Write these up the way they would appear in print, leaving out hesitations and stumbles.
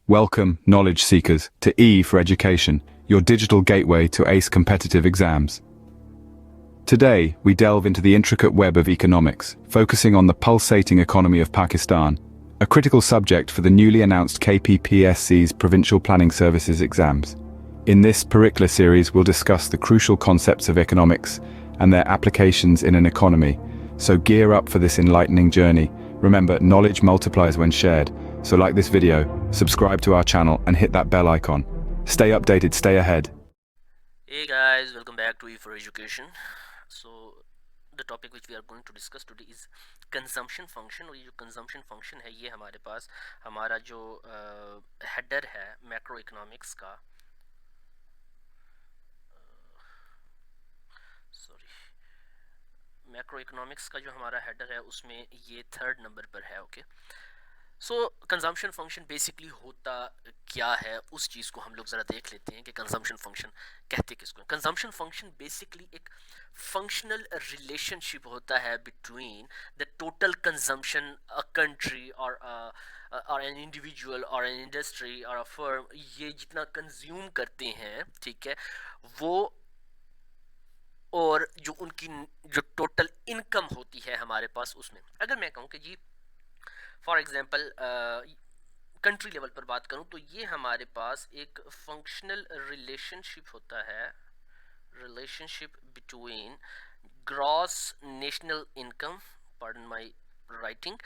Welcome, knowledge seekers, to E for Education, your digital gateway to ace competitive exams. Today, we delve into the intricate web of economics, focusing on the pulsating economy of Pakistan, a critical subject for the newly announced KPPSC's Provincial Planning Services exams. In this Perikla series, we'll discuss the crucial concepts of economics and their applications in an economy. So gear up for this enlightening journey. Remember, knowledge multiplies when shared. So like this video, subscribe to our channel and hit that bell icon. Stay updated, stay ahead. Hey guys, welcome back to E for Education. So the topic which we are going to discuss today is consumption function. और ये जो consumption function है ये हमारे पास हमारा जो header है macro economics का, मैक्रो इकोनॉमिक्स का जो हमारा हेडर है उसमें ये 3rd नंबर पर है। ओके, सो कंजम्पशन फंक्शन बेसिकली होता क्या है उस चीज़ को हम लोग ज़रा देख लेते हैं कि कंजम्पशन फंक्शन कहते किसको। कंजम्पशन फंक्शन बेसिकली एक फंक्शनल रिलेशनशिप होता है between the total consumption a country और एन इंडिविजुअल और एन इंडस्ट्री और अ फर्म, ये जितना कंज्यूम करते हैं, ठीक है, वो और जो उनकी जो टोटल इनकम होती है हमारे पास उसमें। अगर मैं कहूँ कि जी फॉर एग्जांपल कंट्री लेवल पर बात करूं तो ये हमारे पास एक फंक्शनल रिलेशनशिप होता है, relationship between gross national income, pardon my writing,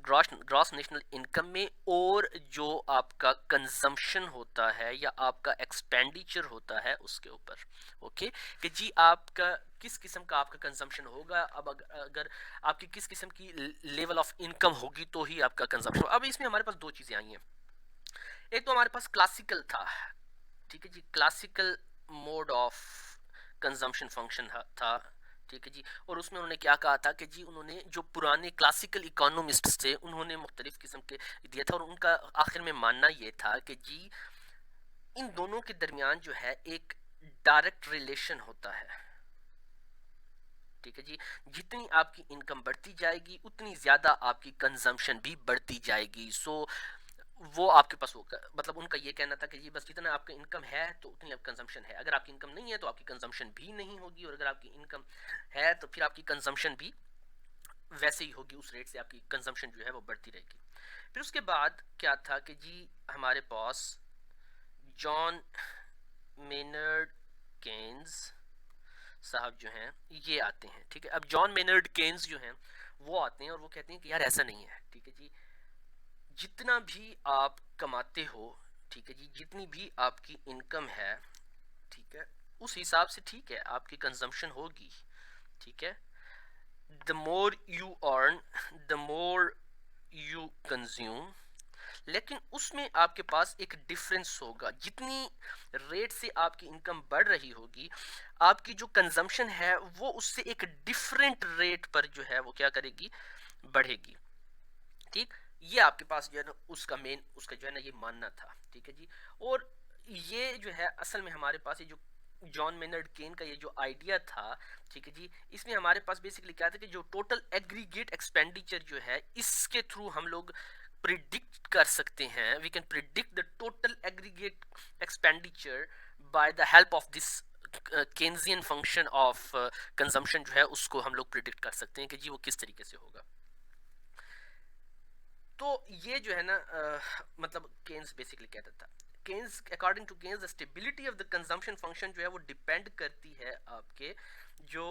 gross national income में और जो आपका कंजम्पशन होता है या आपका एक्सपेंडिचर होता है उसके ऊपर। ओके, कि जी आपका किस किस्म का आपका कंजम्पशन होगा। अब अगर आपकी किस किस्म की लेवल ऑफ इनकम होगी तो ही आपका कंजम्पशन। अब इसमें हमारे पास दो चीज़ें आई हैं। एक तो हमारे पास क्लासिकल था, ठीक है जी, classical mode of consumption function था, ठीक है जी। और उसमें उन्होंने क्या कहा था कि जी उन्होंने जो पुराने क्लासिकल इकोनॉमिस्ट्स थे उन्होंने मुख्तलिफ किस्म के दिया था और उनका आखिर में मानना ये था कि जी इन दोनों के दरमियान जो है एक डायरेक्ट रिलेशन होता है, ठीक है जी। जितनी आपकी इनकम बढ़ती जाएगी उतनी ज़्यादा आपकी कंजम्पशन भी बढ़ती जाएगी। सो वो आपके पास होगा, मतलब उनका ये कहना था कि जी बस जितना आपका इनकम है तो उतनी आपकी कंजम्पशन है। अगर आपकी इनकम नहीं है तो आपकी कंजम्पशन भी नहीं होगी, और अगर आपकी इनकम है तो फिर आपकी कंजम्पशन भी वैसे ही होगी, उस रेट से आपकी कंजम्पशन जो है वो बढ़ती रहेगी। फिर उसके बाद क्या था कि जी हमारे पास जॉन मेनर्ड केन्स साहब जो हैं ये आते हैं, ठीक है। अब जॉन मेनर्ड केन्स जो हैं वो आते हैं और वो कहते हैं कि यार ऐसा नहीं है, ठीक है जी, जितना भी आप कमाते हो, ठीक है जी, जितनी भी आपकी इनकम है, ठीक है, उस हिसाब से ठीक है आपकी कंजम्पशन होगी, ठीक है। The more you earn the more you consume, लेकिन उसमें आपके पास एक डिफरेंस होगा। जितनी रेट से आपकी इनकम बढ़ रही होगी आपकी जो कंजम्पशन है वो उससे एक डिफरेंट रेट पर जो है वो क्या करेगी, बढ़ेगी, ठीक। ये आपके पास जो है ना उसका मेन उसका जो है ना ये मानना था, ठीक है जी। और ये जो है असल में हमारे पास ये जो जॉन मेनर्ड केन का ये जो आइडिया था, ठीक है जी, इसमें हमारे पास बेसिकली क्या था कि जो टोटल एग्रीगेट एक्सपेंडिचर जो है इसके थ्रू हम लोग प्रिडिक्ट कर सकते हैं, we can predict the total aggregate expenditure by the help of this Keynesian function of consumption जो है उसको हम लोग प्रिडिक्ट कर सकते हैं कि जी वो किस तरीके से होगा। तो ये जो है ना मतलब केन्स बेसिकली कहता था, Keynes according to Keynes the stability of the consumption function जो है वो डिपेंड करती है आपके जो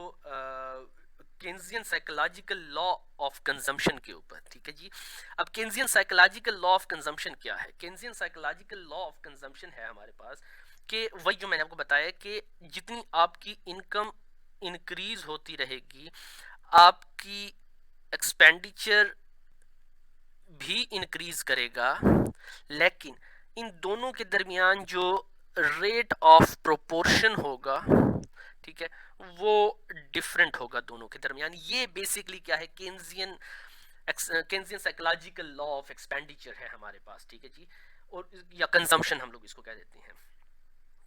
Keynesian psychological law of consumption के ऊपर, ठीक है जी। अब Keynesian psychological law of consumption क्या है? Keynesian psychological law of consumption है हमारे पास कि वही जो मैंने आपको बताया कि जितनी आपकी इनकम इंक्रीज होती रहेगी आपकी एक्सपेंडिचर भी इंक्रीज करेगा, लेकिन इन दोनों के दरमियान जो रेट ऑफ प्रोपोर्शन होगा, ठीक है, वो डिफरेंट होगा दोनों के दरमियान। ये बेसिकली क्या है, Keynesian psychological law of expenditure है हमारे पास, ठीक है जी, और या कंजम्पशन हम लोग इसको कह देते हैं,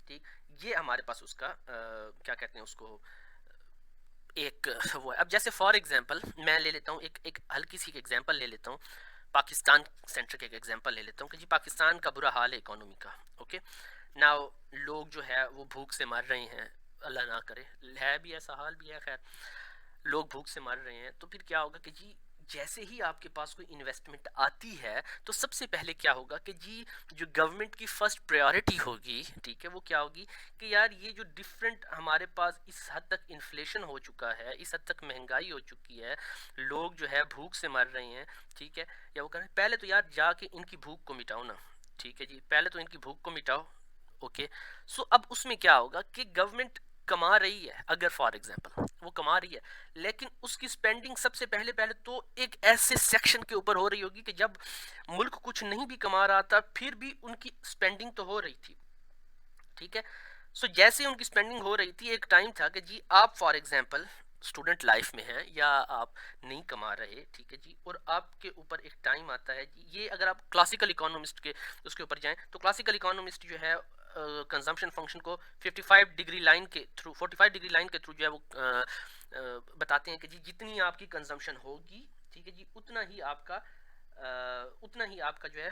ठीक। ये हमारे पास उसका क्या कहते हैं उसको एक वो है। अब जैसे फॉर एग्जांपल मैं ले लेता हूँ एक हल्की सी एग्जांपल ले लेता हूँ पाकिस्तान सेंट्रिक एक एग्जांपल ले लेता हूँ कि जी पाकिस्तान का बुरा हाल है इकोनॉमी का। ओके, नाउ लोग जो है वो भूख से मर रहे हैं, अल्लाह ना करे, है भी ऐसा हाल भी है, खैर लोग भूख से मर रहे हैं। तो फिर क्या होगा कि जी जैसे ही आपके पास कोई इन्वेस्टमेंट आती है तो सबसे पहले क्या होगा कि जी जो गवर्नमेंट की फर्स्ट प्रायोरिटी होगी, ठीक है, वो क्या होगी कि यार ये जो डिफरेंट हमारे पास इस हद तक इन्फ्लेशन हो चुका है, इस हद तक महंगाई हो चुकी है, लोग जो है भूख से मर रहे हैं, ठीक है, या वो कह रहे हैं पहले तो यार जाके इनकी भूख को मिटाओ ना, ठीक है जी, पहले तो इनकी भूख को मिटाओ। ओके, सो अब उसमें क्या होगा कि गवर्नमेंट कमा रही है, अगर फॉर एग्जांपल वो कमा रही है, लेकिन उसकी स्पेंडिंग सबसे पहले पहले तो एक ऐसे सेक्शन के ऊपर हो रही होगी कि जब मुल्क कुछ नहीं भी कमा रहा था फिर भी उनकी स्पेंडिंग तो हो रही थी, ठीक है। सो जैसे उनकी स्पेंडिंग हो रही थी, एक टाइम था कि जी आप फॉर एग्जांपल स्टूडेंट लाइफ में हैं या आप नहीं कमा रहे, ठीक है जी, और आपके ऊपर एक टाइम आता है जी, ये अगर आप क्लासिकल इकोनॉमिस्ट के उसके ऊपर जाएं तो क्लासिकल इकोनॉमिस्ट जो है कंजम्पशन फंक्शन को 55 डिग्री लाइन के थ्रू 45 डिग्री लाइन के थ्रू जो है वो बताते हैं कि जी जितनी आपकी कंजम्पशन होगी, ठीक है जी, उतना ही आपका जो है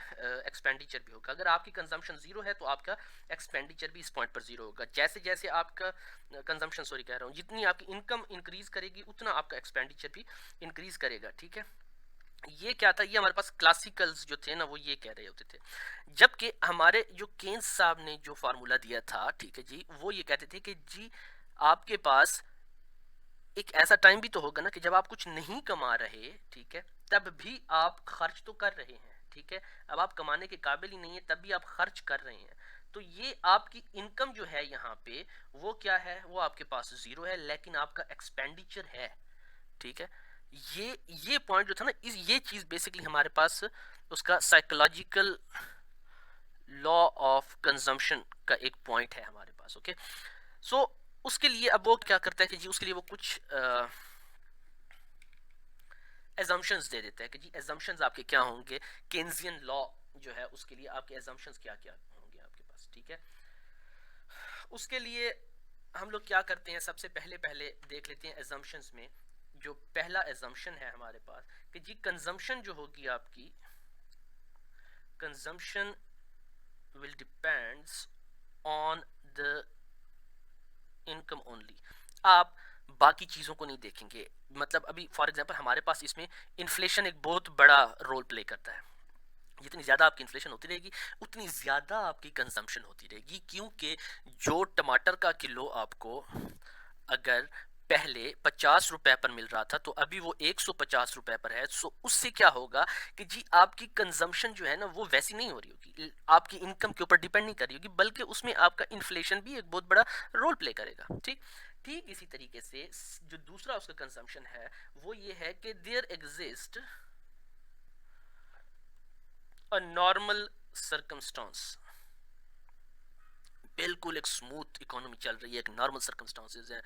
एक्सपेंडिचर भी होगा। अगर आपकी कंजम्पशन जीरो है तो आपका एक्सपेंडिचर भी इस पॉइंट पर जीरो होगा। जैसे जैसे आपका कंजम्पशन सॉरी कह रहा हूँ, जितनी आपकी इनकम इंक्रीज करेगी उतना आपका एक्सपेंडिचर भी इंक्रीज करेगा, ठीक है। ये क्या था, ये हमारे पास क्लासिकल्स जो थे ना वो ये कह रहे होते थे, जबकि हमारे जो केन्स साहब ने जो फार्मूला दिया था, ठीक है जी, वो ये कहते थे कि जी आपके पास एक ऐसा टाइम भी तो होगा ना कि जब आप कुछ नहीं कमा रहे, ठीक है, तब भी आप खर्च तो कर रहे हैं, ठीक है, अब आप कमाने के काबिल ही नहीं है तब भी आप खर्च कर रहे हैं। तो ये आपकी इनकम जो है यहाँ पे वो क्या है, वो आपके पास जीरो है लेकिन आपका एक्सपेंडिचर है, ठीक है। ये पॉइंट जो था ना, ये चीज बेसिकली हमारे पास उसका साइकोलॉजिकल लॉ ऑफ कंजम्पशन का एक पॉइंट है हमारे पास। ओके, सो उसके लिए अब वो क्या करता है कि जी उसके लिए वो कुछ एजम्पशंस दे देता है कि जी एजम्पशंस आपके क्या होंगे, केन्जियन लॉ जो है उसके लिए आपके एजम्पशंस क्या क्या होंगे आपके पास, ठीक है। उसके लिए हम लोग क्या करते हैं, सबसे पहले पहले देख लेते हैं एजम्पशंस में। जो पहला एजम्पशन है हमारे पास कि जी कंजम्पशन जो होगी आपकी, consumption will depends on the income only. आप बाकी चीज़ों को नहीं देखेंगे, मतलब अभी फॉर एग्जांपल हमारे पास इसमें इन्फ्लेशन एक बहुत बड़ा रोल प्ले करता है। जितनी ज़्यादा आपकी इन्फ्लेशन होती रहेगी उतनी ज़्यादा आपकी कंजम्पशन होती रहेगी, क्योंकि जो टमाटर का किलो आपको अगर पहले 50 रुपए पर मिल रहा था तो अभी वो 150 रुपए पर है। सो उससे क्या होगा कि जी आपकी कंजम्पशन जो है ना वो वैसी नहीं हो रही होगी, आपकी इनकम के ऊपर डिपेंड नहीं कर रही होगी, बल्कि उसमें आपका इन्फ्लेशन भी एक बहुत बड़ा रोल प्ले करेगा, ठीक। ठीक इसी तरीके से जो दूसरा उसका कंजम्पशन है वो ये है कि there exist a normal circumstance, बिल्कुल एक स्मूथ इकोनॉमी चल रही है, एक नॉर्मल सर्कमस्टांसेस है,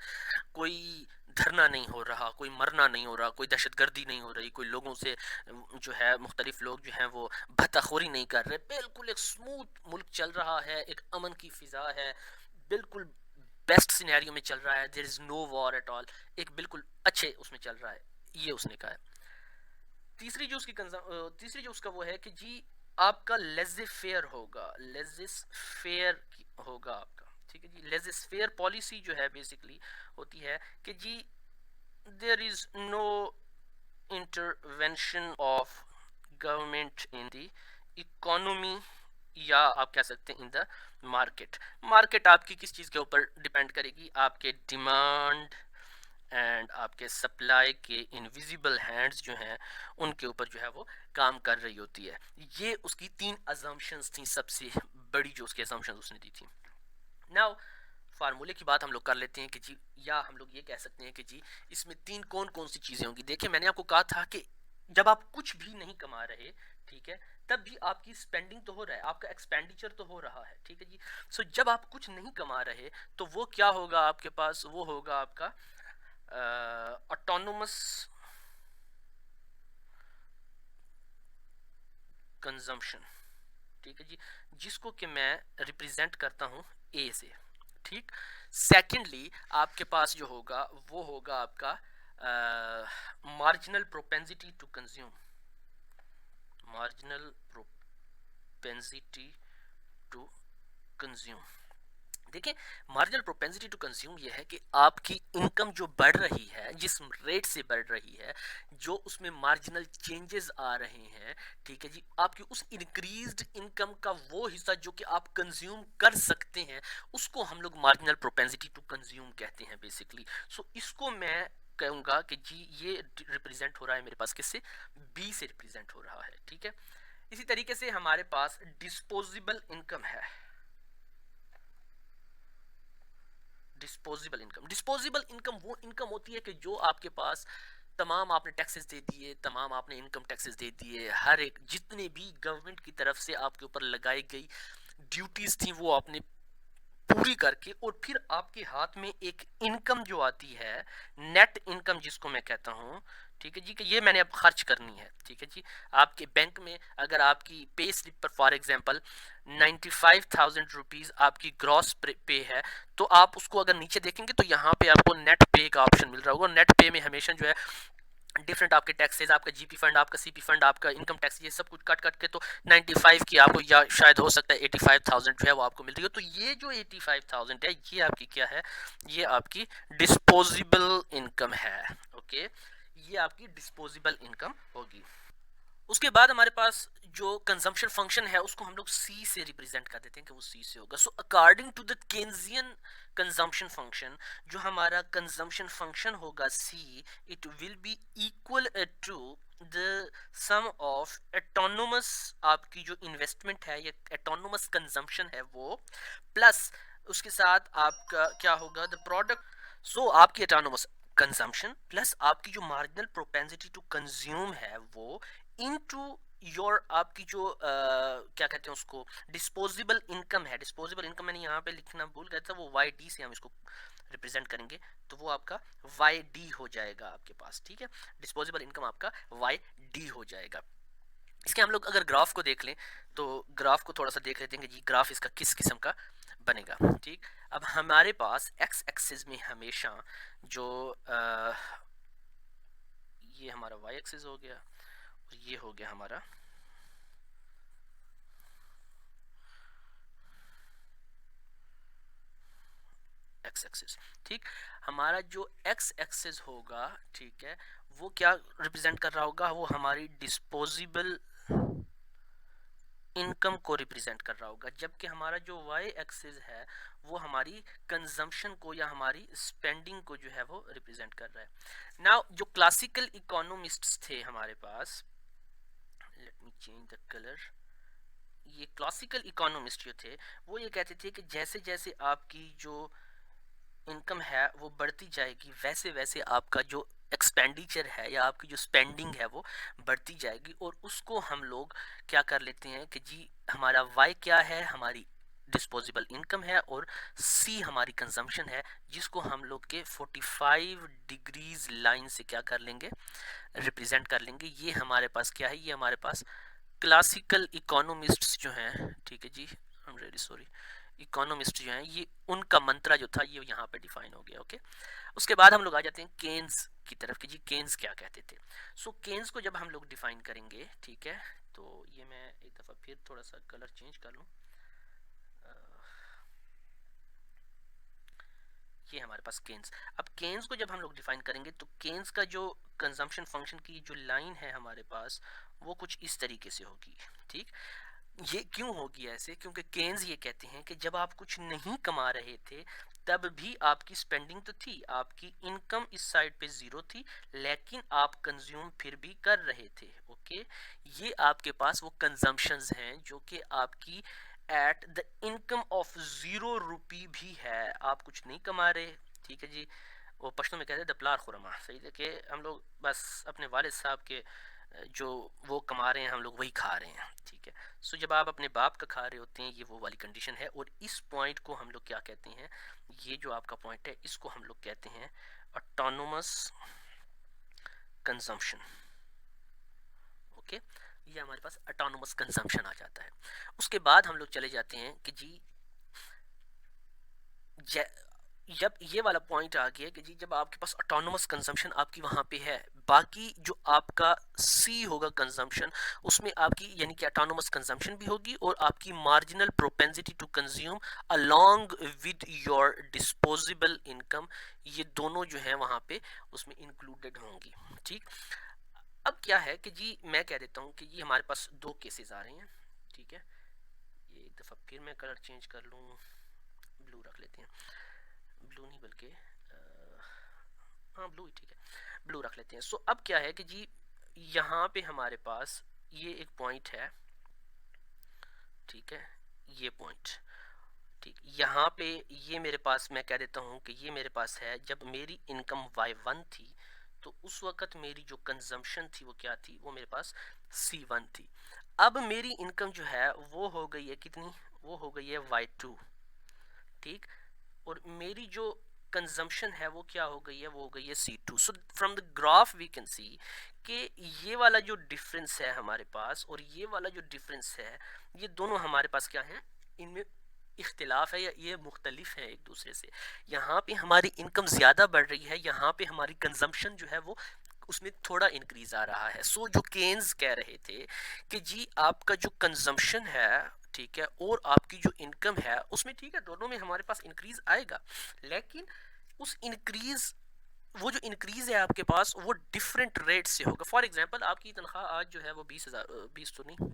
कोई धरना नहीं हो रहा, कोई मरना नहीं हो रहा, कोई दहशतगर्दी नहीं हो रही, कोई लोगों से जो है मुख्तलिफ लोग जो हैं वो भत्ताखोरी नहीं कर रहे, बिल्कुल एक स्मूथ मुल्क चल रहा है, एक अमन की फिजा है, बिल्कुल बेस्ट सिनेरियो में चल रहा है, there is no war at all, एक बिल्कुल अच्छे उसमें चल रहा है, ये उसने कहा है। तीसरी जो उसका वो है कि जी आपका लेज़े फेयर होगा, लेज़िस फेयर होगा आपका, ठीक है जी। लेज़िस फेयर पॉलिसी जो है बेसिकली होती है कि जी there is no intervention of government in the economy, या आप कह सकते हैं इन द मार्केट। मार्केट आपकी किस चीज़ के ऊपर डिपेंड करेगी, आपके डिमांड एंड आपके सप्लाई के इनविजिबल हैंड्स जो हैं उनके ऊपर जो है वो काम कर रही होती है। ये उसकी 3 अजम्पशंस थी, सबसे बड़ी जो उसकी अजम्पशंस उसने दी थी। नाउ फार्मूले की बात हम लोग कर लेते हैं कि जी, या हम लोग ये कह सकते हैं कि जी इसमें 3 कौन कौन सी चीज़ें होंगी। देखिए मैंने आपको कहा था कि जब आप कुछ भी नहीं कमा रहे, ठीक है, तब भी आपकी स्पेंडिंग तो हो रहा है, आपका एक्सपेंडिचर तो हो रहा है, ठीक है जी। सो जब आप कुछ नहीं कमा रहे तो वो क्या होगा आपके पास, वो होगा आपका ऑटोनोमस कंजम्पशन, ठीक है जी, जिसको कि मैं रिप्रेजेंट करता हूं ए से, ठीक। सेकेंडली आपके पास जो होगा वो होगा आपका marginal propensity to consume, marginal propensity to consume. देखिए, मार्जिनल प्रोपेंसिटी टू कंज्यूम ये है कि आपकी इनकम जो बढ़ रही है, जिस रेट से बढ़ रही है, जो उसमें मार्जिनल चेंजेस आ रहे हैं, ठीक है जी, आपकी उस इंक्रीज्ड इनकम का वो हिस्सा जो कि आप कंज्यूम कर सकते हैं, उसको हम लोग मार्जिनल प्रोपेंसिटी टू कंज्यूम कहते हैं बेसिकली। सो इसको मैं कहूँगा कि जी ये रिप्रेजेंट हो रहा है मेरे पास किससे, बी से रिप्रेजेंट हो रहा है, ठीक है। इसी तरीके से हमारे पास डिस्पोजेबल इनकम है। डिस्पोजेबल इनकम वो इनकम होती है कि जो आपके पास तमाम आपने टैक्सेस दे दिए, तमाम आपने इनकम टैक्सेस दे दिए, हर एक जितने भी गवर्नमेंट की तरफ से आपके ऊपर लगाई गई ड्यूटीज थी वो आपने पूरी करके, और फिर आपके हाथ में एक इनकम जो आती है, नेट इनकम जिसको मैं कहता हूँ, ठीक है जी, कि ये मैंने अब खर्च करनी है, ठीक है जी। आपके बैंक में अगर आपकी पे स्लिप पर फॉर एग्जांपल 95,000 रुपीज आपकी ग्रॉस पे है, तो आप उसको अगर नीचे देखेंगे तो यहाँ पे आपको नेट पे का ऑप्शन मिल रहा होगा। नेट पे में हमेशा जो है डिफरेंट आपके टैक्सेस, आपका जीपी फंड, आपका सीपी फंड, आपका इनकम टैक्स, ये सब कुछ कट कट के तो 95 की आपको, या शायद हो सकता है 85,000 जो है वो आपको मिल रही हो। तो ये जो 85,000 है ये आपकी क्या है, ये आपकी डिस्पोजेबल इनकम है। ओके, ये आपकी डिस्पोजेबल इनकम होगी। उसके बाद हमारे पास जो कंजम्पशन फंक्शन है उसको हम लोग सी से रिप्रेजेंट कर देते हैं कि वो सी से होगा। So according to the Keynesian consumption function, जो हमारा कंजम्पशन फंक्शन होगा C, it will be equal to the sum of autonomous, आपकी जो इन्वेस्टमेंट है या एटोनोमस कंजम्पशन है वो, प्लस उसके साथ आपका क्या होगा, द प्रोडक्ट। सो आपकी एटोनोमस कंजम्पशन प्लस आपकी जो मार्जिनल प्रोपेंसिटी टू कंज्यूम है वो इनटू योर आपकी जो क्या कहते हैं उसको, डिस्पोजेबल इनकम है। डिस्पोजेबल इनकम मैंने यहाँ पे लिखना भूल गया था, वो वाई डी से हम इसको रिप्रेजेंट करेंगे, तो वो आपका वाई डी हो जाएगा आपके पास, ठीक है। डिस्पोजेबल इनकम आपका वाई डी हो जाएगा। इसके हम लोग अगर ग्राफ को देख लें तो ग्राफ को थोड़ा सा देख लेते हैं कि जी ग्राफ इसका किस किस्म का बनेगा, ठीक। अब हमारे पास एक्स एक्सिस में हमेशा जो ये हमारा वाई एक्सिस हो गया और ये हो गया हमारा एक्स एक्सिस, ठीक। हमारा जो एक्स एक्सिस होगा, ठीक है, वो क्या रिप्रेजेंट कर रहा होगा, वो हमारी डिस्पोजेबल इनकम को रिप्रेजेंट कर रहा होगा, जबकि हमारा जो वाई एक्सिस है वो हमारी कंजम्पशन को या हमारी स्पेंडिंग को जो है वो रिप्रेजेंट कर रहा है। नाउ जो क्लासिकल इकोनॉमिस्ट्स थे हमारे पास, let me change the colour, ये क्लासिकल इकोनॉमिस्ट जो थे वो ये कहते थे कि जैसे जैसे आपकी जो इनकम है वो बढ़ती जाएगी, वैसे वैसे आपका जो एक्सपेंडिचर है या आपकी जो स्पेंडिंग है वो बढ़ती जाएगी, और उसको हम लोग क्या कर लेते हैं कि जी हमारा वाई क्या है, हमारी डिस्पोजेबल इनकम है, और सी हमारी कंजम्पशन है, जिसको हम लोग के 45 डिग्रीज लाइन से क्या कर लेंगे, रिप्रेजेंट कर लेंगे। ये हमारे पास क्या है, ये हमारे पास क्लासिकल इकोनॉमिस्ट्स जो हैं, ठीक है जी, I am really sorry, economist जो हैं, ये उनका मंत्रा जो था ये यहाँ पे डिफाइन हो गया। ओके, उसके बाद हम लोग आ जाते हैं केन्स की तरफ कि जी केन्स क्या कहते थे। सो केन्स को जब हम लोग डिफाइन करेंगे, ठीक है, तो ये मैं एक दफ़ा फिर थोड़ा सा कलर चेंज कर लूँ। ये हमारे पास केन्स। अब केन्स को जब हम लोग डिफाइन करेंगे तो केन्स का जो कंजम्पशन फंक्शन की जो लाइन है हमारे पास वो कुछ इस तरीके से होगी, ठीक। ये क्यों होगी ऐसे, क्योंकि केन्स ये कहते हैं कि जब आप कुछ नहीं कमा रहे थे तब भी आपकी स्पेंडिंग तो थी, आपकी इनकम इस साइड पे जीरो थी, लेकिन आप कंज्यूम फिर भी कर रहे थे। ओके, ये आपके पास वो कंजम्पशंस हैं जो कि आपकी एट द इनकम ऑफ 0 रुपी भी है, आप कुछ नहीं कमा रहे, ठीक है जी। वो पश्तो में कहते हैं दपलार खुरमा, सही है कि हम लोग बस अपने वालिद साहब के जो वो कमा रहे हैं हम लोग वही खा रहे हैं, ठीक है। सो जब आप अपने बाप का खा रहे होते हैं, ये वो वाली कंडीशन है, और इस पॉइंट को हम लोग क्या कहते हैं, ये जो आपका पॉइंट है इसको हम लोग कहते हैं ऑटोनोमस कंजम्पशन। ओके, ये हमारे पास ऑटोनोमस कंजम्पशन आ जाता है। उसके बाद हम लोग चले जाते हैं कि जी जब ये वाला पॉइंट आ गया कि जी जब आपके पास ऑटोनोमस कंजम्पशन आपकी वहाँ पे है, बाकी जो आपका सी होगा कंजम्पशन, उसमें आपकी यानी कि ऑटोनोमस कंजम्पशन भी होगी और आपकी marginal propensity to consume along with your disposable income, ये दोनों जो है वहाँ पे उसमें इंक्लूडेड होंगी। ठीक, अब क्या है कि जी मैं कह देता हूँ कि जी हमारे पास दो केसेस आ रहे हैं। ठीक है, ये एक दफ़ा फिर मैं कलर चेंज कर लूँ, ब्लू रख लेते हैं, ब्लू नहीं बल्कि हाँ ब्लू ही ठीक है, ब्लू रख लेते हैं। सो अब क्या है कि जी यहाँ पे हमारे पास ये एक पॉइंट है, ठीक है, ये पॉइंट, ठीक, यहाँ पे ये मेरे पास, मैं कह देता हूँ कि ये मेरे पास है जब मेरी इनकम y1 थी, तो उस वक़्त मेरी जो कंजम्पशन थी वो क्या थी, वो मेरे पास c1 थी। अब मेरी इनकम जो है वो हो गई है कितनी, वो हो गई है y2, ठीक, और मेरी जो कंजम्पशन है वो क्या हो गई है, वो हो गई है C2। So from the graph we can see कि ये वाला जो डिफरेंस है हमारे पास और ये वाला जो डिफरेंस है, ये दोनों हमारे पास क्या है, इनमें इख्तिलाफ है या ये मुख्तलिफ है एक दूसरे से। यहाँ पे हमारी इनकम ज़्यादा बढ़ रही है, यहाँ पे हमारी कंजम्पशन जो है वो उसमें थोड़ा इंक्रीज आ रहा है। सो जो केन्स कह रहे थे कि जी आपका जो कंजम्पशन है, ठीक है, और आपकी जो इनकम है उसमें, ठीक है, दोनों में हमारे पास इंक्रीज आएगा, लेकिन उस इंक्रीज, वो जो इंक्रीज है आपके पास वो डिफरेंट रेट से होगा। फॉर एग्जांपल आपकी तनख्वाह आज जो है वो 20,000, 20 तो नहीं,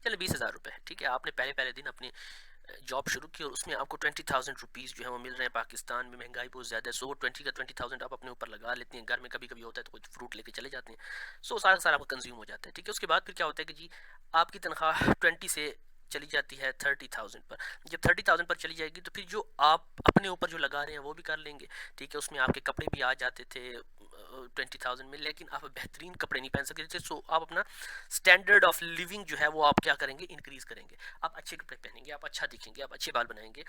चलो 20,000 रुपये है, ठीक है, आपने पहले पहले दिन अपने जॉब शुरू की और उसमें आपको 20,000 रुपीज़ जो है वो मिल रहे हैं। पाकिस्तान में महंगाई बहुत ज़्यादा है, सो वो 20,000 आप अपने ऊपर लगा लेते हैं। घर में कभी कभी होता है तो कुछ फ्रूट लेके चले जाते हैं, सो सारा सारा आपका कंज्यूम हो जाता है। ठीक है, उसके बाद फिर क्या होता है कि जी आपकी तनख्वाह 20 से चली जाती है 30,000 पर। जब 30,000 पर चली जाएगी तो फिर जो आप अपने ऊपर जो लगा रहे हैं वो भी कर लेंगे। ठीक है, उसमें आपके कपड़े भी आ जाते थे 20,000 में, लेकिन आप बेहतरीन कपड़े नहीं पहन सकते थे, सो आप अपना स्टैंडर्ड ऑफ लिविंग जो है वो आप क्या करेंगे, इंक्रीज करेंगे। आप अच्छे कपड़े पहनेंगे, आप अच्छा दिखेंगे, आप अच्छे बाल बनाएंगे,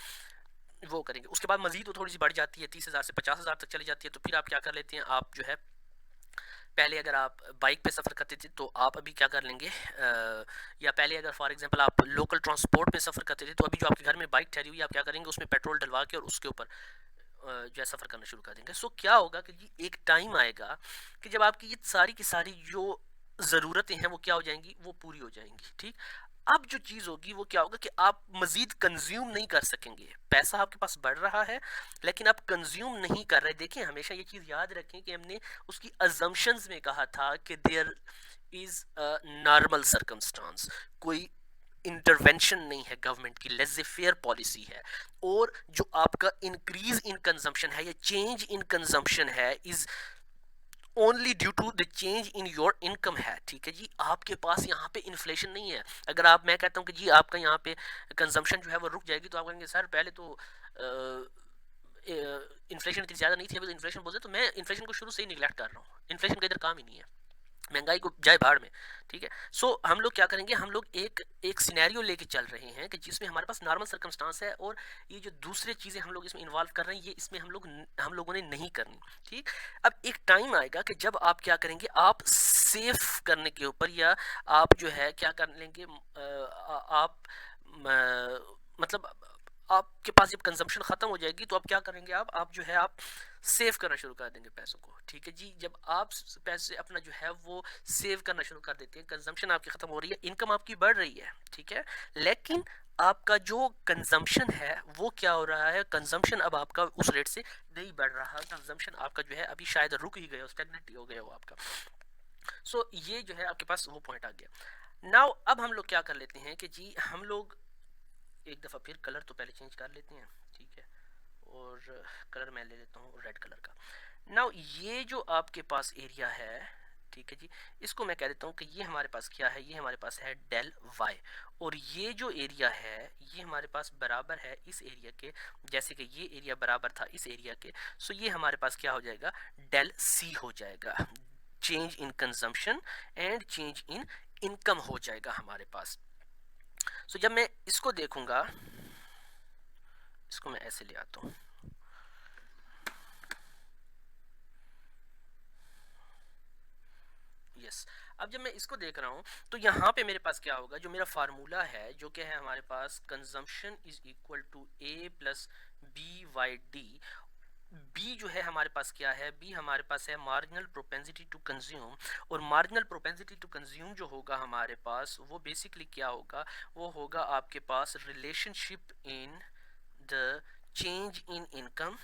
वो करेंगे। उसके बाद मजीद वो थोड़ी सी बढ़ जाती है, 30,000 से 50,000 तक चली जाती है, तो फिर आप क्या कर लेते हैं, आप जो है पहले अगर आप बाइक पे सफ़र करते थे तो आप अभी क्या कर लेंगे, या पहले अगर फॉर एग्जांपल आप लोकल ट्रांसपोर्ट में सफ़र करते थे, तो अभी जो आपके घर में बाइक ठहरी हुई है आप क्या करेंगे, उसमें पेट्रोल डलवा के और उसके ऊपर जो है सफ़र करना शुरू कर देंगे। सो क्या होगा कि जी एक टाइम आएगा कि जब आपकी ये सारी की सारी जो ज़रूरतें हैं वो क्या हो जाएंगी, वो पूरी हो जाएंगी। ठीक, अब जो चीज़ होगी वो क्या होगा कि आप मज़ीद कंज्यूम नहीं कर सकेंगे। पैसा आपके पास बढ़ रहा है लेकिन आप कंज्यूम नहीं कर रहे। देखिए हमेशा ये चीज़ याद रखें कि हमने उसकी अजम्पशंस में कहा था कि there is a normal circumstance, कोई इंटरवेंशन नहीं है गवर्नमेंट की, लेज़े फेयर पॉलिसी है। और जो आपका इंक्रीज इन कंजम्पशन है या चेंज इन कंजम्पशन है is only due to the change in your income है। ठीक है जी, आपके पास यहाँ पे इन्फ्लेशन नहीं है। अगर आप, मैं कहता हूँ कि जी आपका यहाँ पे कंजम्पशन जो है वो रुक जाएगी, तो आप कहेंगे सर पहले तो इन्फ्लेशन इतनी ज़्यादा नहीं थी, अभी तो इन्फ्लेशन बोलते, तो मैं इन्फ्लेशन को शुरू से ही निगलेक्ट कर रहा हूँ। इन्फ्लेशन का इधर काम ही नहीं है, महंगाई को जाए भाड़ में। ठीक है, सो हम लोग क्या करेंगे, हम लोग एक एक सिनेरियो लेके चल रहे हैं कि जिसमें हमारे पास नॉर्मल सर्कमस्टांस है, और ये जो दूसरे चीज़ें हम लोग इसमें इन्वॉल्व कर रहे हैं ये इसमें हम लोगों ने नहीं करनी। ठीक, अब एक टाइम आएगा कि जब आप क्या करेंगे, आप सेफ करने के ऊपर, या आप जो है क्या कर लेंगे, आप मतलब आपके पास जब कंजम्पशन ख़त्म हो जाएगी तो आप क्या करेंगे, आप जो है आप सेव करना शुरू कर देंगे पैसों को। ठीक है जी, जब आप पैसे अपना जो है वो सेव करना शुरू कर देते हैं, कंजम्पशन आपकी ख़त्म हो रही है, इनकम आपकी बढ़ रही है, ठीक है, लेकिन आपका जो कंजम्पशन है वो क्या हो रहा है, कंजम्पशन अब आपका उस रेट से नहीं बढ़ रहा, कंजम्पशन आपका जो है अभी शायद रुक ही गया, स्टैग्नेट ही हो गया वो आपका। सो ये जो है आपके पास वो पॉइंट आ गया। नाउ अब हम लोग क्या कर लेते हैं कि जी हम लोग एक दफ़ा फिर कलर तो पहले चेंज कर लेते हैं। ठीक है, और कलर मैं ले लेता हूँ रेड कलर का। नाउ ये जो आपके पास एरिया है, ठीक है जी, इसको मैं कह देता हूँ कि ये हमारे पास क्या है, ये हमारे पास है डेल वाई, और ये जो एरिया है ये हमारे पास बराबर है इस एरिया के, जैसे कि ये एरिया बराबर था इस एरिया के। सो ये हमारे पास क्या हो जाएगा, डेल सी हो जाएगा, change in consumption and change in income हो जाएगा हमारे पास। सो जब मैं इसको देखूंगा, इसको मैं ऐसे ले आता हूँ, यस, अब जब मैं इसको देख रहा हूँ तो यहाँ पे मेरे पास क्या होगा, जो मेरा फार्मूला है जो क्या है हमारे पास, consumption is equal to A plus B Y D, B जो है हमारे पास क्या है, बी हमारे पास है मार्जिनल प्रोपेंसिटी टू कंज्यूम। और मार्जिनल प्रोपेंसिटी टू कंज्यूम जो होगा हमारे पास, वो बेसिकली क्या होगा, वो होगा आपके पास relationship in the change in income,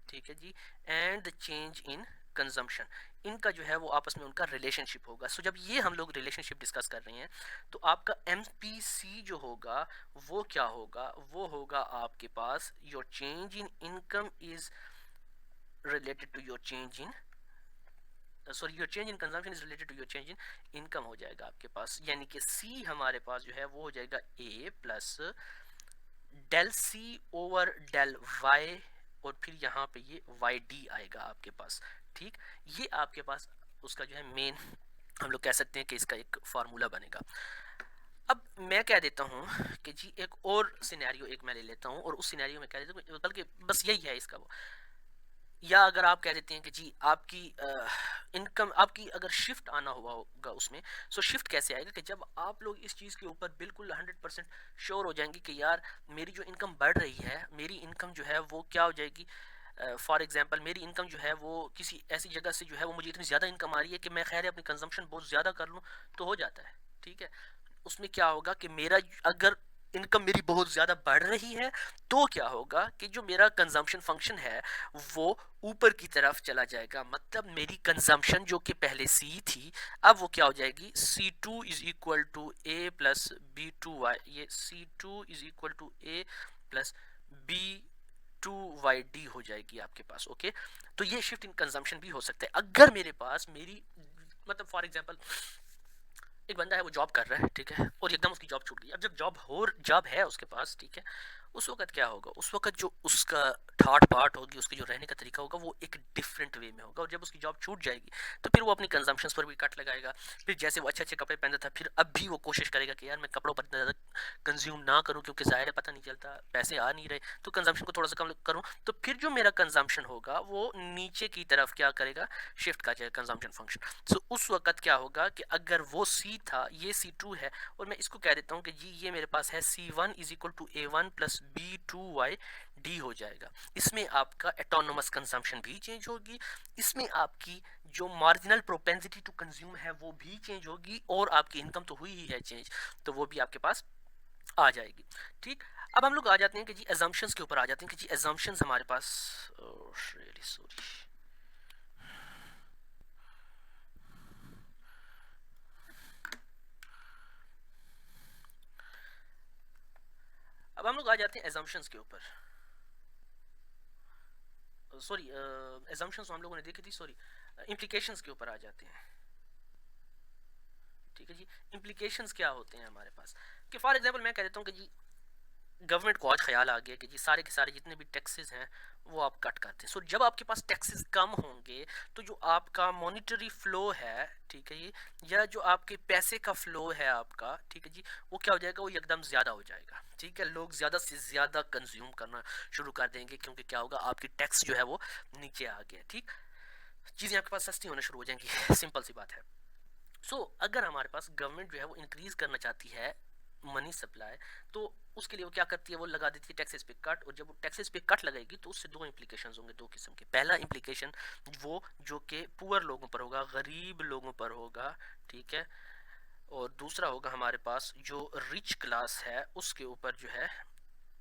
ठीक है जी, and the change in consumption. इनका जो है वो आपस में उनका रिलेशनशिप होगा। सो जब ये हम लोग रिलेशनशिप डिस्कस कर रहे हैं तो आपका MPC जो होगा वो क्या होगा, वो होगा आपके पास your change in income is related to your change in, sorry, your change in consumption is related to your change in income हो जाएगा आपके पास। यानी कि सी हमारे पास जो है वो हो जाएगा A plus del C over del Y, और फिर यहाँ पे ये YD आएगा आपके पास। ठीक, ये आपके पास उसका जो है मेन, हम लोग कह सकते हैं कि इसका एक फार्मूला बनेगा। अब मैं कह देता हूँ कि जी एक और सिनेरियो एक मैं ले लेता हूँ, और उस सिनेरियो में कह देता हूँ, बल्कि बस यही है इसका वो, या अगर आप कह देते हैं कि जी आपकी इनकम, आपकी अगर शिफ्ट आना हुआ होगा उसमें, सो शिफ्ट कैसे आएगा कि जब आप लोग इस चीज़ के ऊपर बिल्कुल 100% श्योर हो जाएंगे कि यार मेरी जो इनकम बढ़ रही है, मेरी इनकम जो है वो क्या हो जाएगी, फॉर एग्जांपल मेरी इनकम जो है वो किसी ऐसी जगह से जो है वो मुझे इतनी ज़्यादा इनकम आ रही है कि मैं खैर अपनी कंजम्पशन बहुत ज़्यादा कर लूँ तो हो जाता है। ठीक है, उसमें क्या होगा कि मेरा अगर इनकम मेरी बहुत ज़्यादा बढ़ रही है तो क्या होगा कि जो मेरा कंजम्पशन फंक्शन है वो ऊपर की तरफ चला जाएगा। मतलब मेरी कंजम्पशन जो कि पहले C थी, अब वो क्या हो जाएगी, C2 is equal to A plus B2Y, ये C2 is equal to A plus B2YD हो जाएगी आपके पास। ओके, तो ये शिफ्ट इन कंजम्पशन भी हो सकता है अगर मेरे पास मेरी, मतलब फॉर एग्जांपल एक बंदा है वो जॉब कर रहा है, ठीक है, और एकदम उसकी जॉब छूट गई। अब जब जॉब है उसके पास, ठीक है, उस वक्त क्या होगा, उस वक्त जो उसका ठाट बाट होगी, उसकी जो रहने का तरीका होगा वो एक डिफरेंट वे में होगा। और जब उसकी जॉब छूट जाएगी तो फिर वो अपनी कंजम्पशंस पर भी कट लगाएगा। फिर जैसे वो अच्छे अच्छे कपड़े पहनता था, फिर अब भी वो कोशिश करेगा कि यार मैं कपड़ों पर इतना ज़्यादा कंज्यूम ना करूँ, क्योंकि ज़ाहिर है पता नहीं चलता, पैसे आ नहीं रहे, तो कंजम्पशन को थोड़ा सा कम करूँ। तो फिर जो मेरा कंजम्पशन होगा वो नीचे की तरफ क्या करेगा, शिफ्ट कर जाएगा कंजम्पशन फंक्शन। सो उस वक्त क्या होगा कि अगर वो C था, ये C2 है, और मैं इसको कह देता हूँ कि जी ये मेरे पास है C1 is equal to A1 plus B2YD हो जाएगा। इसमें आपका एटोनोमस कंजम्पशन भी चेंज होगी, इसमें आपकी जो मार्जिनल प्रोपेंसिटी टू कंज्यूम है वो भी चेंज होगी, और आपकी इनकम तो हुई ही है चेंज, तो वो भी आपके पास आ जाएगी। ठीक, अब हम लोग आ जाते हैं कि जी एजम्पशंस के ऊपर आ जाते हैं कि जी एजम्पशंस हमारे पास, रियली सॉरी, अब हम लोग आ जाते हैं एजम्पशंस के ऊपर। सॉरी, एजम्पशंस हम लोगों ने देखी थी, सॉरी, इम्प्लीकेशंस के ऊपर आ जाते हैं। ठीक है जी, इम्प्लीकेशंस क्या होते हैं हमारे पास, कि फॉर एग्जांपल मैं कह देता हूँ कि जी गवर्नमेंट को आज ख्याल आ गया कि जी सारे के सारे जितने भी टैक्सेस हैं वो आप कट करते हैं। सो जब आपके पास टैक्सेस कम होंगे तो जो आपका मॉनिटरी फ्लो है, ठीक है, ये या जो आपके पैसे का फ्लो है आपका, ठीक है जी, वो क्या हो जाएगा, वो एकदम ज़्यादा हो जाएगा। ठीक है, लोग ज़्यादा से ज़्यादा कंज्यूम करना शुरू कर देंगे, क्योंकि क्या होगा, आपकी टैक्स जो है वो नीचे आ गया। ठीक, चीज़ें आपके पास सस्ती होना शुरू हो जाएंगी, सिंपल सी बात है। अगर हमारे पास गवर्नमेंट जो है वो इंक्रीज करना चाहती है मनी सप्लाई, तो उसके लिए वो क्या करती है, वो लगा देती है टैक्सेस पे कट। और जब वो टैक्सेस पे कट लगाएगी तो उससे दो इम्प्लीकेशन होंगे, दो किस्म के। पहला इम्प्लीकेशन वो जो कि पुअर लोगों पर होगा, गरीब लोगों पर होगा, ठीक है, और दूसरा होगा हमारे पास जो रिच क्लास है उसके ऊपर जो है,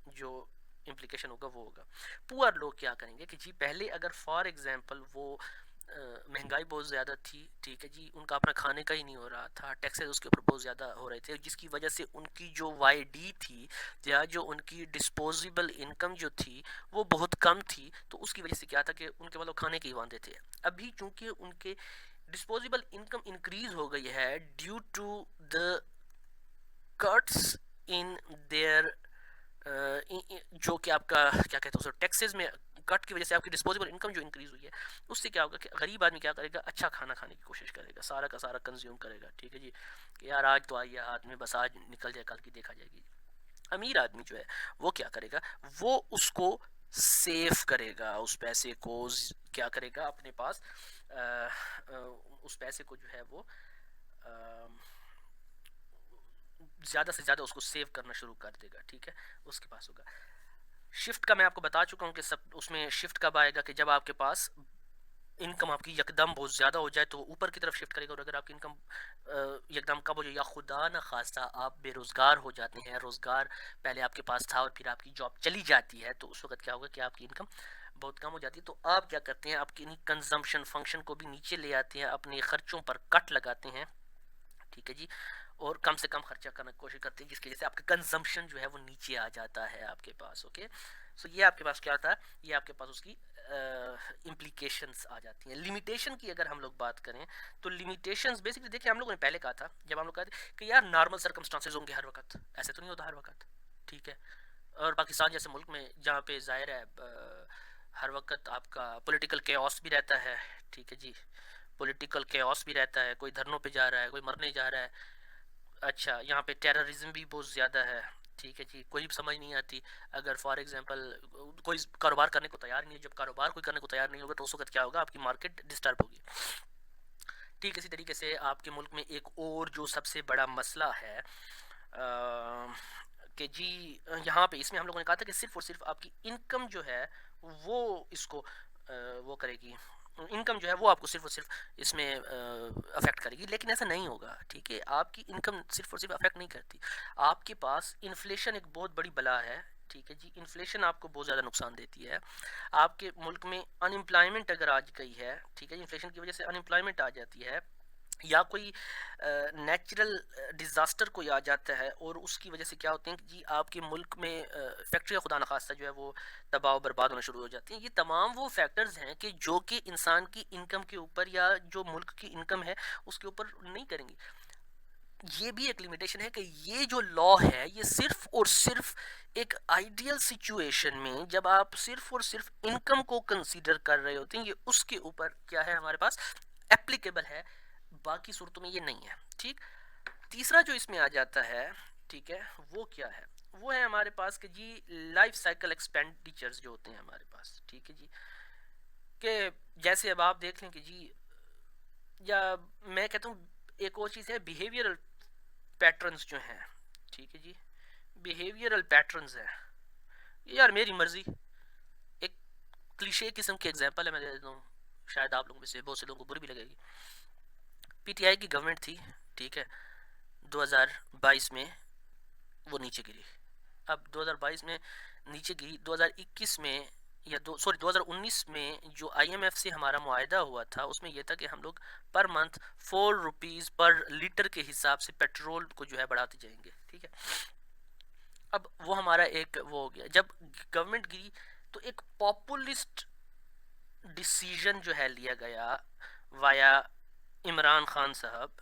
जो इम्प्लीकेशन होगा वो होगा। पुअर लोग क्या करेंगे कि जी पहले अगर फॉर एग्जांपल वो महंगाई बहुत ज़्यादा थी, ठीक है जी, उनका अपना खाने का ही नहीं हो रहा था, टैक्सेस उसके ऊपर बहुत ज़्यादा हो रहे थे, जिसकी वजह से उनकी जो YD थी, या जो उनकी डिस्पोजेबल इनकम जो थी वो बहुत कम थी। तो उसकी वजह से क्या था कि उनके मतलब खाने के ही वांदे थे। अभी चूंकि उनके डिस्पोजेबल इनकम इंक्रीज हो गई है due to the cuts in there, जो कि आपका क्या कहते हैं, टैक्सेस में कट की वजह से आपकी डिस्पोजेबल इनकम जो इंक्रीज हुई है, उससे क्या होगा कि गरीब आदमी क्या करेगा, अच्छा खाना खाने की कोशिश करेगा, सारा का सारा कंज्यूम करेगा। ठीक है जी, कि यार आज तो आई है हाथ में, बस आज निकल जाए, कल की देखा जाएगी। अमीर आदमी जो है वो क्या करेगा, वो उसको सेव करेगा, उस पैसे को क्या करेगा अपने पास, उस पैसे को जो है वो ज़्यादा से ज़्यादा उसको सेव करना शुरू कर देगा। ठीक है, उसके पास होगा शिफ्ट का मैं आपको बता चुका हूँ कि सब उसमें शिफ्ट कब आएगा कि जब आपके पास इनकम आपकी यकदम बहुत ज़्यादा हो जाए तो ऊपर की तरफ शिफ्ट करेगा, और अगर आपकी इनकम एकदम कब हो जाए या खुदा न खास्ता आप बेरोज़गार हो जाते हैं, रोज़गार पहले आपके पास था और फिर आपकी जॉब चली जाती है, तो उस वक्त क्या होगा कि आपकी इनकम बहुत कम हो जाती है। तो आप क्या करते हैं, आपकी कंजम्पशन फंक्शन को भी नीचे ले आते हैं, अपने खर्चों पर कट लगाते हैं, ठीक है जी, और कम से कम खर्चा करने की कोशिश करते हैं, जिसकी वजह से आपका कंजम्पशन जो है वो नीचे आ जाता है आपके पास। ओके, सो ये आपके पास क्या था, ये आपके पास उसकी इम्प्लीकेशंस आ जाती हैं। लिमिटेशन की अगर हम लोग बात करें तो लिमिटेशंस बेसिकली देखिए, हम लोगों ने पहले कहा था, जब हम लोग कहते कि यार नॉर्मल सर्कमस्टांसेस होंगे हर वक्त, ऐसे तो नहीं होता हर वक्त, ठीक है। और पाकिस्तान जैसे मुल्क में जहाँ पे जाहिर है हर वक्त आपका पॉलिटिकल केओस भी रहता है, ठीक है जी, पॉलिटिकल केओस भी रहता है, कोई धरनों पे जा रहा है, कोई मरने जा रहा है, अच्छा यहाँ पे टेररिज्म भी बहुत ज़्यादा है, ठीक है जी, कोई समझ नहीं आती। अगर फॉर एग्जांपल कोई कारोबार करने को तैयार नहीं है, जब कारोबार कोई करने को तैयार नहीं होगा तो उस वक्त क्या होगा, आपकी मार्केट डिस्टर्ब होगी। ठीक इसी तरीके से आपके मुल्क में एक और जो सबसे बड़ा मसला है कि जी यहाँ पे इसमें हम लोगों ने कहा था कि सिर्फ और सिर्फ आपकी इनकम जो है वो इसको वो करेगी, इनकम जो है वो आपको सिर्फ और सिर्फ इसमें अफेक्ट करेगी, लेकिन ऐसा नहीं होगा, ठीक है। आपकी इनकम सिर्फ और सिर्फ अफेक्ट नहीं करती, आपके पास इन्फ्लेशन एक बहुत बड़ी बला है, ठीक है जी, इन्फ्लेशन आपको बहुत ज़्यादा नुकसान देती है। आपके मुल्क में अनएम्प्लॉयमेंट अगर आज गई है, ठीक है, इन्फ्लेशन की वजह से अनएम्प्लॉयमेंट आ जाती है, या कोई नेचुरल डिज़ास्टर कोई आ जाता है और उसकी वजह से क्या होते हैं कि जी आपके मुल्क में फैक्ट्रियाँ खुदा न खास्ता जो है वो तबाह बर्बाद होना शुरू हो जाती हैं। ये तमाम वो फैक्टर्स हैं कि जो कि इंसान की इनकम के ऊपर या जो मुल्क की इनकम है उसके ऊपर नहीं करेंगी। ये भी एक लिमिटेशन है कि ये जो लॉ है ये सिर्फ और सिर्फ एक आइडियल सिचुएशन में जब आप सिर्फ और सिर्फ इनकम को कंसीडर कर रहे होते हैं, ये उसके ऊपर क्या है हमारे पास एप्लीकेबल है, बाकी सूरतों में ये नहीं है, ठीक। तीसरा जो इसमें आ जाता है, ठीक है, वो क्या है, वो है हमारे पास कि जी लाइफ साइकिल एक्सपेंडिचर्स जो होते हैं हमारे पास, ठीक है जी, कि जैसे अब आप देख लें कि जी, या मैं कहता हूँ एक और चीज़ है बिहेवियरल पैटर्न्स जो हैं, ठीक है जी, बिहेवियरल पैटर्न्स हैं, यार मेरी मर्जी, एक क्लीशे किस्म की एग्जांपल है, मैं दे देता हूँ, शायद आप लोगों में से बहुत से लोगों को बुरी भी लगेगी। पीटीआई की गवर्नमेंट थी, ठीक है, 2022 में वो नीचे गिरी, अब 2022 में नीचे गिरी, 2021 में या 2019 में जो आईएमएफ से हमारा मुआहदा हुआ था उसमें यह था कि हम लोग पर मंथ 4 रुपीज़ पर लीटर के हिसाब से पेट्रोल को जो है बढ़ाते जाएंगे, ठीक है। अब वो हमारा एक वो हो गया, जब गवर्नमेंट गिरी तो एक पॉपुलिस्ट डिसीजन जो है लिया गया वाया इमरान खान साहब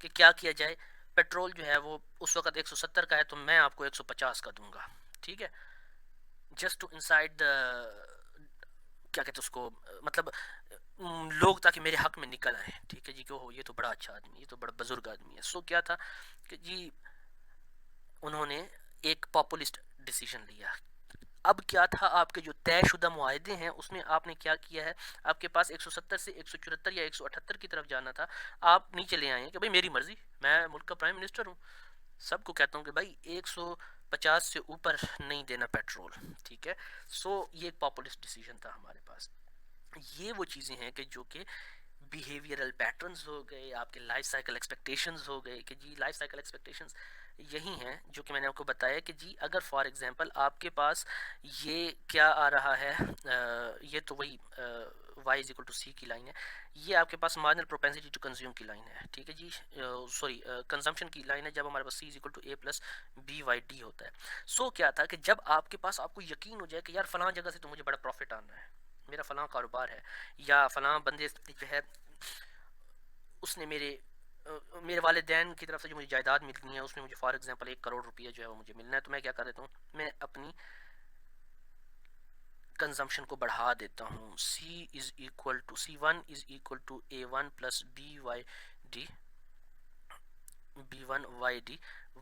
कि क्या किया जाए, पेट्रोल जो है वो उस वक्त 170 का है तो मैं आपको 150 का दूंगा, ठीक है, जस्ट टू इनसाइड द क्या कहते उसको, मतलब लोग ताकि मेरे हक में निकल आए, ठीक है जी, कि हो ये तो बड़ा अच्छा आदमी, ये तो बड़ा बुजुर्ग आदमी है। सो क्या था कि जी उन्होंने एक पॉपुलिस्ट डिसीजन लिया। अब क्या था, आपके जो तयशुदा मुआहदे हैं उसमें आपने क्या किया है, आपके पास 170 से 174 या 178 की तरफ जाना था, आप नीचे ले आए हैं कि भाई मेरी मर्जी, मैं मुल्क का प्राइम मिनिस्टर हूँ, सबको कहता हूँ कि भाई 150 से ऊपर नहीं देना पेट्रोल, ठीक है। सो ये एक पॉपुलिस्ट डिसीजन था हमारे पास। ये वो चीज़ें हैं कि जो कि बिहेवियरल पैटर्न्स हो गए, आपके लाइफ साइकिल एक्सपेक्टेशंस हो गए, कि जी लाइफ साइकिल एक्सपेक्टेशंस यही हैं जो कि मैंने आपको बताया कि जी अगर फॉर एग्जांपल आपके पास ये क्या आ रहा है, ये तो वही y is equal to C की लाइन है, ये आपके पास मार्जिनल प्रोपेंसिटी टू कंज्यूम की लाइन है, ठीक है जी, सॉरी कंजम्पशन की लाइन है, जब हमारे पास c is equal to a plus B Y D होता है। सो क्या था कि जब आपके पास आपको यकीन हो जाए कि यार फलां जगह से तो मुझे बड़ा प्रॉफिट आना है, मेरा फलां कारोबार है, या फलां बंदे जो है उसने मेरे वालिदैन की तरफ से जो मुझे जायदाद मिलनी है उसमें मुझे फॉर एग्जांपल 1 करोड़ रुपया जो है वो मुझे मिलना है, तो मैं क्या कर देता हूँ, मैं अपनी कंजम्पशन को बढ़ा देता हूँ, C1 is equal to A1 plus B1 YD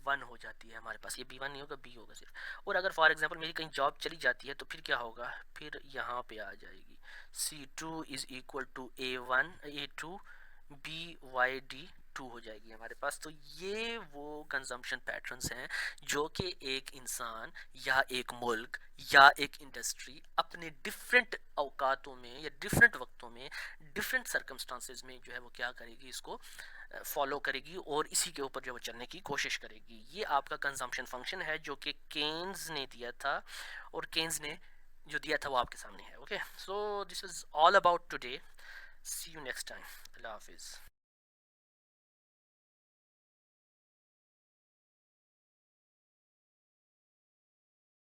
1 हो जाती है हमारे पास, ये B1 नहीं होगा, B होगा सिर्फ। और अगर फॉर एग्जांपल मेरी कहीं जॉब चली जाती है तो फिर क्या होगा, फिर यहाँ पे आ जाएगी C2 is equal to A2 BYD true हो जाएगी हमारे पास। तो ये वो कंजम्पशन पैटर्न्स हैं जो कि एक इंसान या एक मुल्क या एक इंडस्ट्री अपने डिफरेंट औकातों में या डिफरेंट वक्तों में डिफरेंट सर्कमस्टांसेस में जो है वो क्या करेगी, इसको फॉलो करेगी और इसी के ऊपर जो वो चलने की कोशिश करेगी। ये आपका कंजम्पशन फंक्शन है जो कि केन्स ने दिया था, और केन्स ने जो दिया था वो आपके सामने है। Okay, so this is all about today. See you next time. अल्लाह हाफिज़।